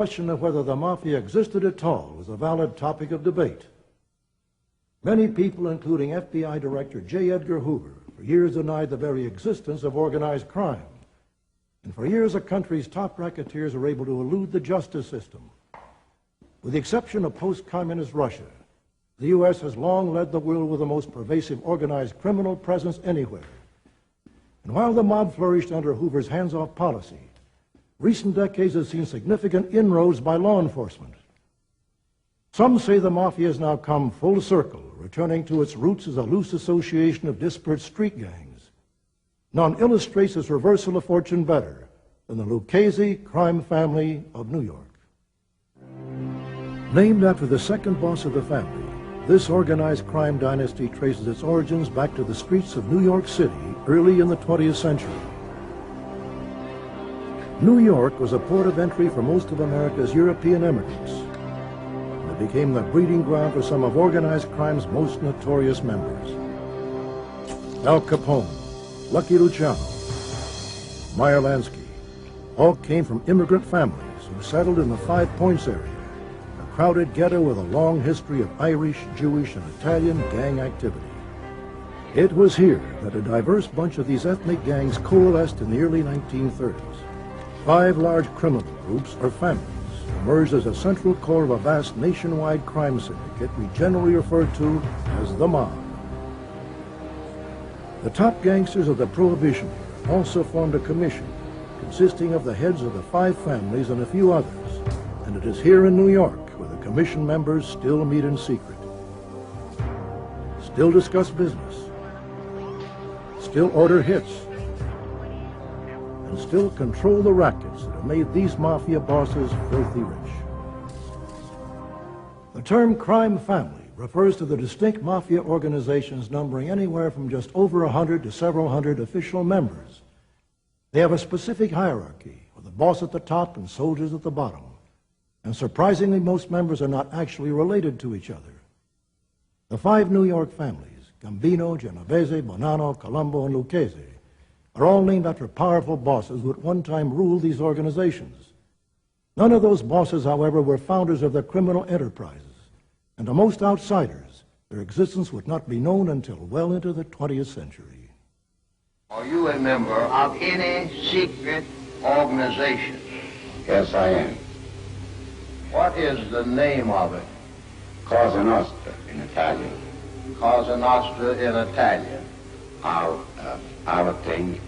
The question of whether the Mafia existed at all was a valid topic of debate. Many people, including FBI Director J. Edgar Hoover, for years denied the very existence of organized crime. And for years, the country's top racketeers were able to elude the justice system. With the exception of post-communist Russia, the U.S. has long led the world with the most pervasive organized criminal presence anywhere. And while the mob flourished under Hoover's hands-off policy, recent decades have seen significant inroads by law enforcement. Some say the Mafia has now come full circle, returning to its roots as a loose association of disparate street gangs. None illustrates this reversal of fortune better than the Lucchese Crime Family of New York. Named after the second boss of the family, this organized crime dynasty traces its origins back to the streets of New York City early in the 20th century. New York was a port of entry for most of America's European immigrants, and it became the breeding ground for some of organized crime's most notorious members. Al Capone, Lucky Luciano, Meyer Lansky, all came from immigrant families who settled in the Five Points area, a crowded ghetto with a long history of Irish, Jewish, and Italian gang activity. It was here that a diverse bunch of these ethnic gangs coalesced in the early 1930s. 5 large criminal groups, or families, emerged as a central core of a vast nationwide crime syndicate we generally refer to as the mob. The top gangsters of the Prohibition era also formed a commission consisting of the heads of the 5 families and a few others, and it is here in New York where the commission members still meet in secret, still discuss business, still order hits, and still control the rackets that have made these Mafia bosses filthy rich. The term crime family refers to the distinct Mafia organizations numbering anywhere from just over 100 to several hundred official members. They have a specific hierarchy, with the boss at the top and soldiers at the bottom. And surprisingly, most members are not actually related to each other. The 5 New York families, Gambino, Genovese, Bonanno, Colombo, and Lucchese, are all named after powerful bosses who at one time ruled these organizations. None of those bosses, however, were founders of their criminal enterprises, and to most outsiders, their existence would not be known until well into the 20th century. Are you a member of any secret organization? Yes, I am. What is the name of it? Cosa Nostra in Italian. Cosa Nostra in Italian. Our thing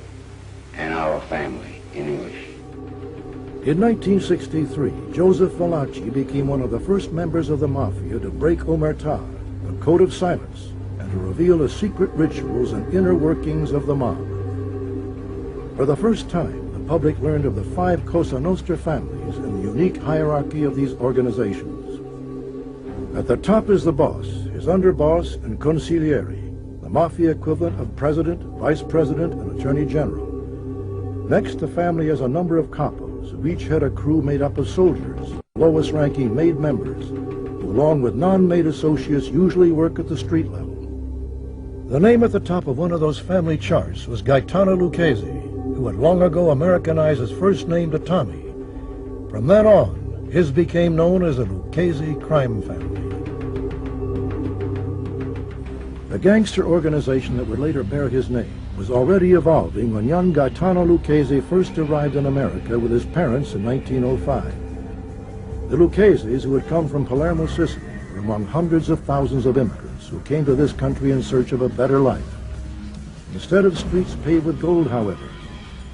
and our family in English. In 1963, Joseph Valachi became one of the first members of the Mafia to break omertà, the code of silence, and to reveal the secret rituals and inner workings of the mob. For the first time, the public learned of the 5 Cosa Nostra families and the unique hierarchy of these organizations. At the top is the boss, his underboss, and consigliere, the Mafia equivalent of president, vice president, and attorney general. Next, the family has a number of capos, who each had a crew made up of soldiers, lowest-ranking made members, who along with non-made associates usually work at the street level. The name at the top of one of those family charts was Gaetano Lucchese, who had long ago Americanized his first name to Tommy. From then on, his became known as the Lucchese Crime Family. The gangster organization that would later bear his name was already evolving when young Gaetano Lucchese first arrived in America with his parents in 1905. The Luccheses, who had come from Palermo, Sicily, were among hundreds of thousands of immigrants who came to this country in search of a better life. Instead of streets paved with gold, however,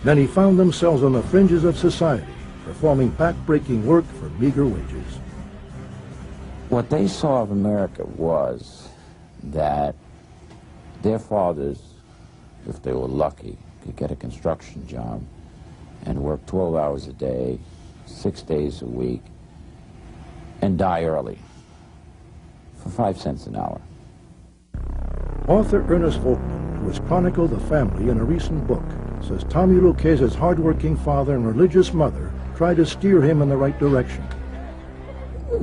many found themselves on the fringes of society, performing back-breaking work for meager wages. What they saw of America was that their fathers, if they were lucky, could get a construction job and work 12 hours a day, 6 days a week, and die early for 5 cents an hour. Author Ernest Volkman, who has chronicled the family in a recent book, says Tommy Lucchese's hard-working father and religious mother tried to steer him in the right direction.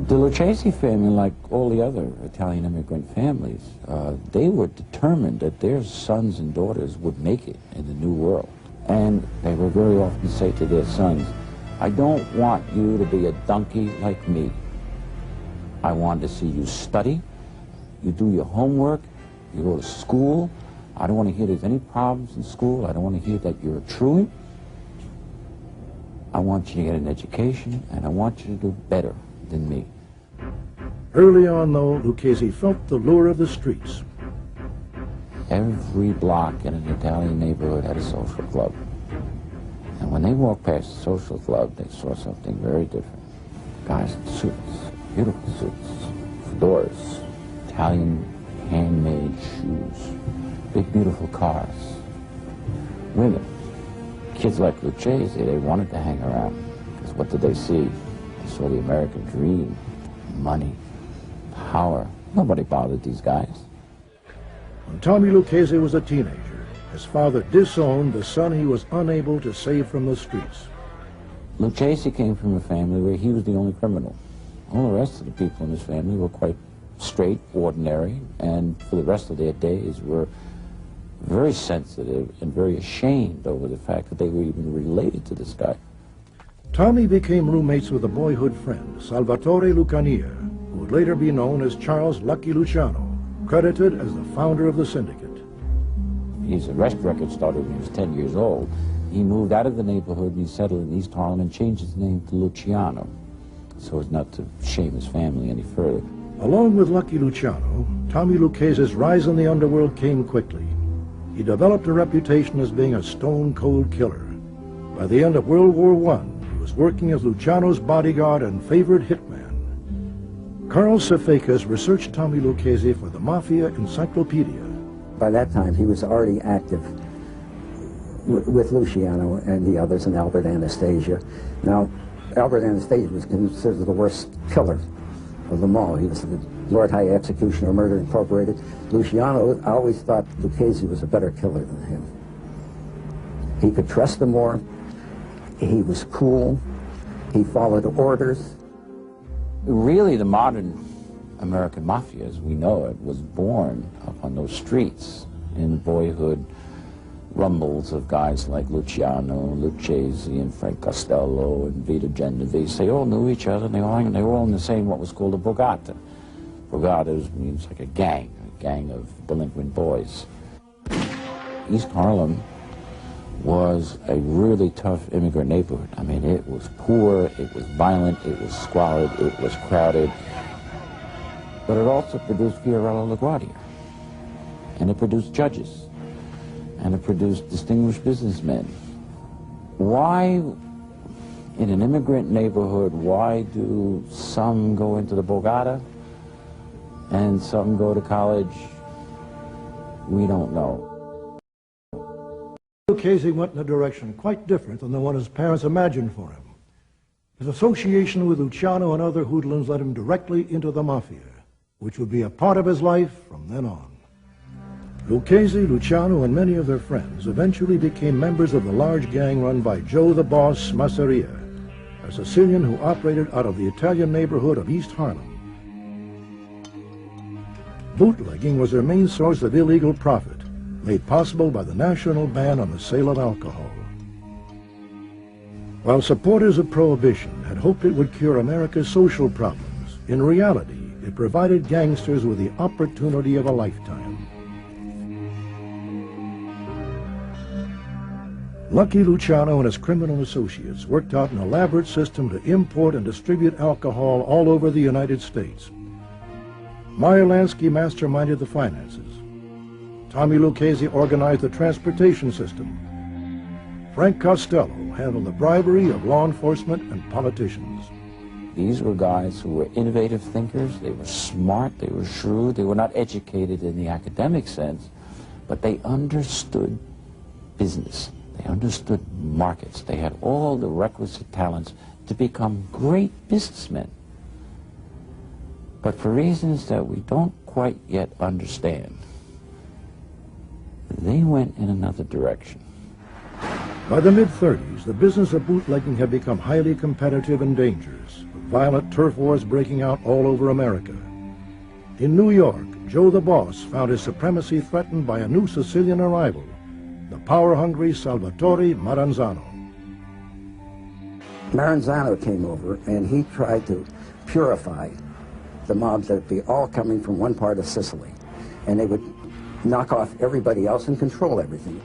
The Lucchese family, like all the other Italian immigrant families, they were determined that their sons and daughters would make it in the new world. And they would very often say to their sons, I don't want you to be a donkey like me. I want to see you study, you do your homework, you go to school. I don't want to hear there's any problems in school. I don't want to hear that you're a truant. I want you to get an education, and I want you to do better than me. Early on, though, Lucchese felt the lure of the streets. Every block in an Italian neighborhood had a social club. And when they walked past the social club, they saw something very different. Guys in suits, beautiful suits, fedoras, Italian handmade shoes, big beautiful cars, women. Kids like Lucchese, they wanted to hang around. Because what did they see? They saw the American dream, money, power. Nobody bothered these guys. When Tommy Lucchese was a teenager, his father disowned the son he was unable to save from the streets. Lucchese came from a family where he was the only criminal. All the rest of the people in his family were quite straight, ordinary, and for the rest of their days were very sensitive and very ashamed over the fact that they were even related to this guy. Tommy became roommates with a boyhood friend, Salvatore Lucania, who would later be known as Charles Lucky Luciano, credited as the founder of the syndicate. His arrest record started when he was 10 years old. He moved out of the neighborhood and he settled in East Harlem and changed his name to Luciano, so as not to shame his family any further. Along with Lucky Luciano, Tommy Lucchese's rise in the underworld came quickly. He developed a reputation as being a stone-cold killer. By the end of World War I, he was working as Luciano's bodyguard and favored hitman. Carl Sefakis researched Tommy Lucchese for the Mafia Encyclopedia. By that time, he was already active with Luciano and the others and Albert Anastasia. Now, Albert Anastasia was considered the worst killer of them all. He was the Lord High Executioner of Murder Incorporated. Luciano, I always thought Lucchese was a better killer than him. He could trust him more. He was cool. He followed orders. Really, the modern American Mafia, as we know it, was born up on those streets in boyhood rumbles of guys like Luciano, Lucchese, and Frank Costello, and Vito Genovese. They all knew each other, and they were all in the same, what was called a borgata. Borgata means like a gang of delinquent boys. East Harlem was a really tough immigrant neighborhood. I mean, it was poor, it was violent, it was squalid, it was crowded. But it also produced Fiorello LaGuardia, and it produced judges, and it produced distinguished businessmen. Why, in an immigrant neighborhood, why do some go into the Borgata and some go to college? We don't know. Lucchese went in a direction quite different than the one his parents imagined for him. His association with Luciano and other hoodlums led him directly into the Mafia, which would be a part of his life from then on. Lucchese, Luciano, and many of their friends eventually became members of the large gang run by Joe the Boss Masseria, a Sicilian who operated out of the Italian neighborhood of East Harlem. Bootlegging was their main source of illegal profit, made possible by the national ban on the sale of alcohol. While supporters of Prohibition had hoped it would cure America's social problems, in reality, it provided gangsters with the opportunity of a lifetime. Lucky Luciano and his criminal associates worked out an elaborate system to import and distribute alcohol all over the United States. Meyer Lansky masterminded the finances. Tommy Lucchese organized the transportation system. Frank Costello handled the bribery of law enforcement and politicians. These were guys who were innovative thinkers. They were smart, they were shrewd, they were not educated in the academic sense, but they understood business. They understood markets. They had all the requisite talents to become great businessmen. But for reasons that we don't quite yet understand, they went in another direction. By the mid-30s, the business of bootlegging had become highly competitive and dangerous, with violent turf wars breaking out all over America. In New York, Joe the Boss found his supremacy threatened by a new Sicilian arrival, the power-hungry Salvatore Maranzano. Maranzano came over, and he tried to purify the mobs that would be all coming from one part of Sicily, and they would knock off everybody else and control everything.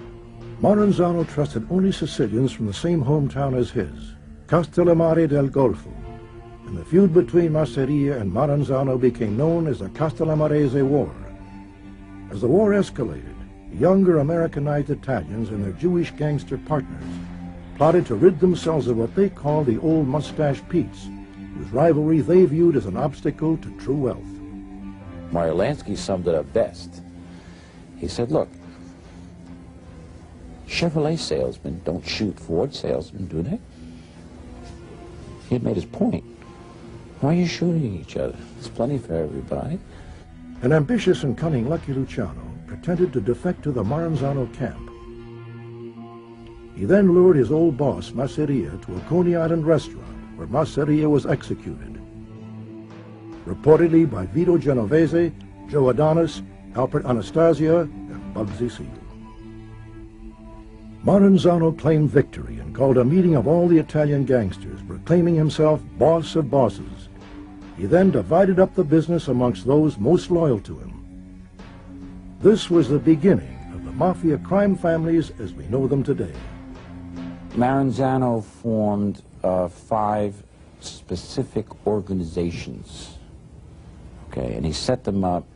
Maranzano trusted only Sicilians from the same hometown as his, Castellammare del Golfo, and the feud between Masseria and Maranzano became known as the Castellammarese War. As the war escalated, younger Americanized Italians and their Jewish gangster partners plotted to rid themselves of what they called the old mustache Petes, whose rivalry they viewed as an obstacle to true wealth. Lansky summed it up best. He said, look, Chevrolet salesmen don't shoot Ford salesmen, do they? He had made his point. Why are you shooting each other? There's plenty for everybody. An ambitious and cunning Lucky Luciano pretended to defect to the Maranzano camp. He then lured his old boss, Masseria, to a Coney Island restaurant where Masseria was executed, reportedly by Vito Genovese, Joe Adonis, Alfred Anastasia, and Bugsy Siegel. Maranzano claimed victory and called a meeting of all the Italian gangsters, proclaiming himself boss of bosses. He then divided up the business amongst those most loyal to him. This was the beginning of the Mafia crime families as we know them today. Maranzano formed 5 specific organizations, okay, and he set them up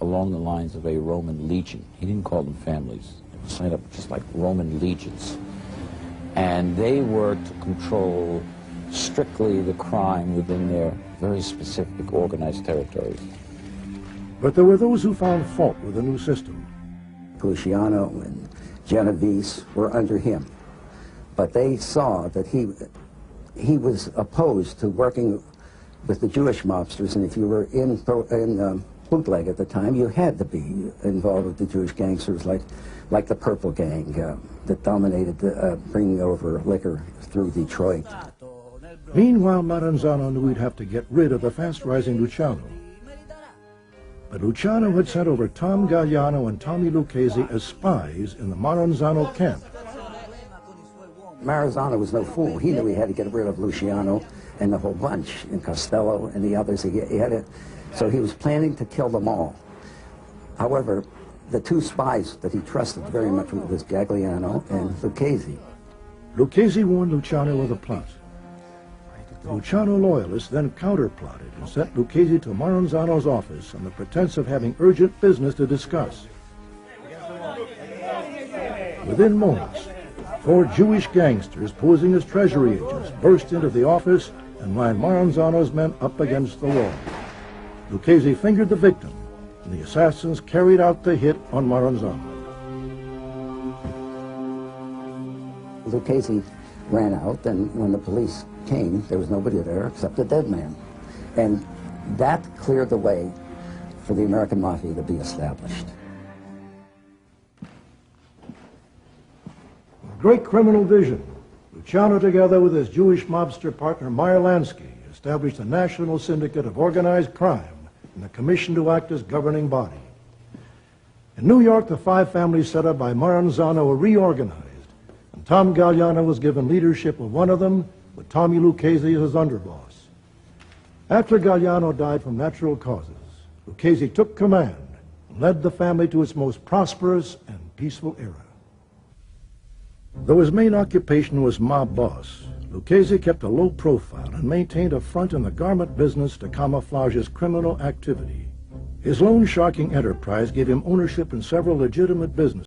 along the lines of a Roman legion. He didn't call them families. They were set up just like Roman legions. And they were to control strictly the crime within their very specific organized territories. But there were those who found fault with the new system. Luciano and Genovese were under him. But they saw that he was opposed to working with the Jewish mobsters, and if you were in bootleg at the time, you had to be involved with the Jewish gangsters like the Purple Gang that dominated bringing over liquor through Detroit. Meanwhile, Maranzano knew he'd have to get rid of the fast-rising Luciano. But Luciano had sent over Tom Galliano and Tommy Lucchese as spies in the Maranzano camp. Maranzano was no fool. He knew he had to get rid of Luciano and the whole bunch, and Costello and the others. So he was planning to kill them all. However, the 2 spies that he trusted very much was Gagliano and Lucchese. Lucchese warned Luciano of the plot. The Luciano loyalists then counterplotted and sent Lucchese to Maranzano's office on the pretense of having urgent business to discuss. Within moments, 4 Jewish gangsters posing as treasury agents burst into the office and lined Maranzano's men up against the wall. Lucchese fingered the victim, and the assassins carried out the hit on Maranzano. Lucchese ran out, and when the police came, there was nobody there except a dead man. And that cleared the way for the American Mafia to be established. Great criminal vision. Luciano, together with his Jewish mobster partner Meyer Lansky, established a national syndicate of organized crime and a commission to act as governing body. In New York, the 5 families set up by Maranzano were reorganized, and Tom Galliano was given leadership of one of them, with Tommy Lucchese as his underboss. After Galliano died from natural causes, Lucchese took command and led the family to its most prosperous and peaceful era. Though his main occupation was mob boss, Lucchese kept a low profile and maintained a front in the garment business to camouflage his criminal activity. His loan-sharking enterprise gave him ownership in several legitimate businesses.